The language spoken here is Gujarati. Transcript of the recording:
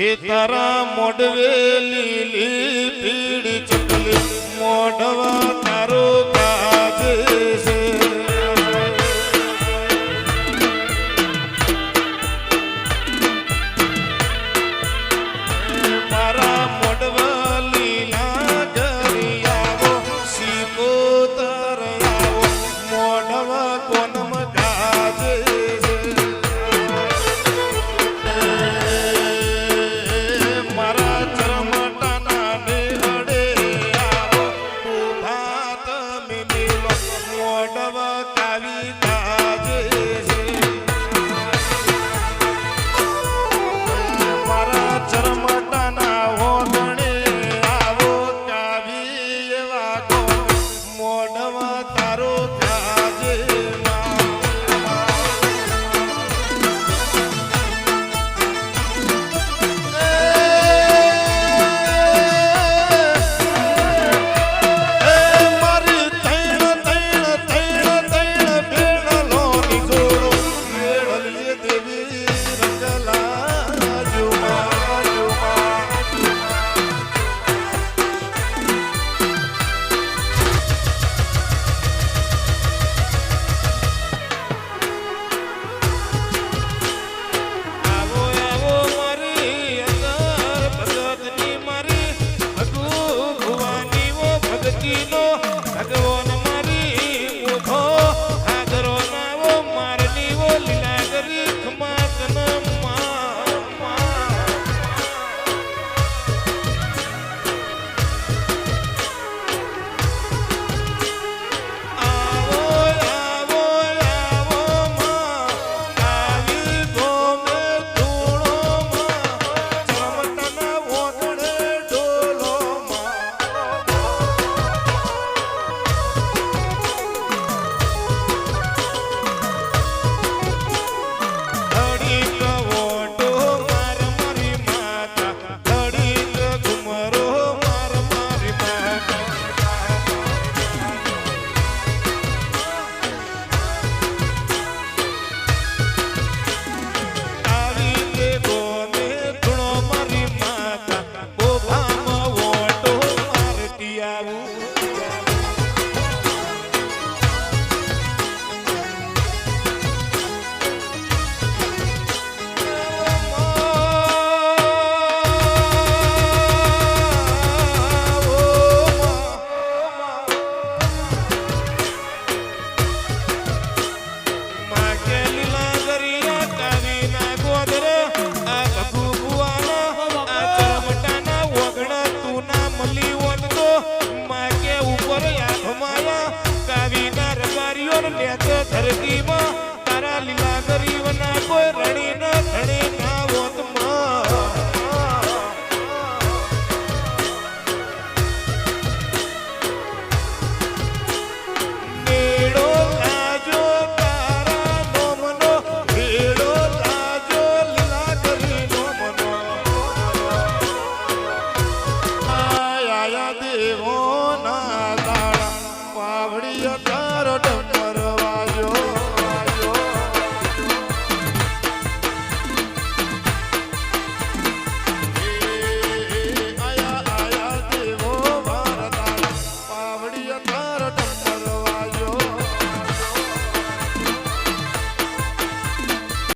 હે તારા મોઢવે લીલી પીળી ચકલી મોઢવા તારો કાજે છે મારા મોઢવા લીલા ગરિયાવો સિકોતર આવો મોઢવા કોનમ કાજે ધરતીમાં તારા લીલા ગરીબના કોઈ રણી ન ધણી ના હોતમાં મેળો લાજો તારા નોમનો મેળો લાજો લીલા ગરીનો મનો આયા દેવો ના દાડા પાવડીઓ તારો ડમર વાજો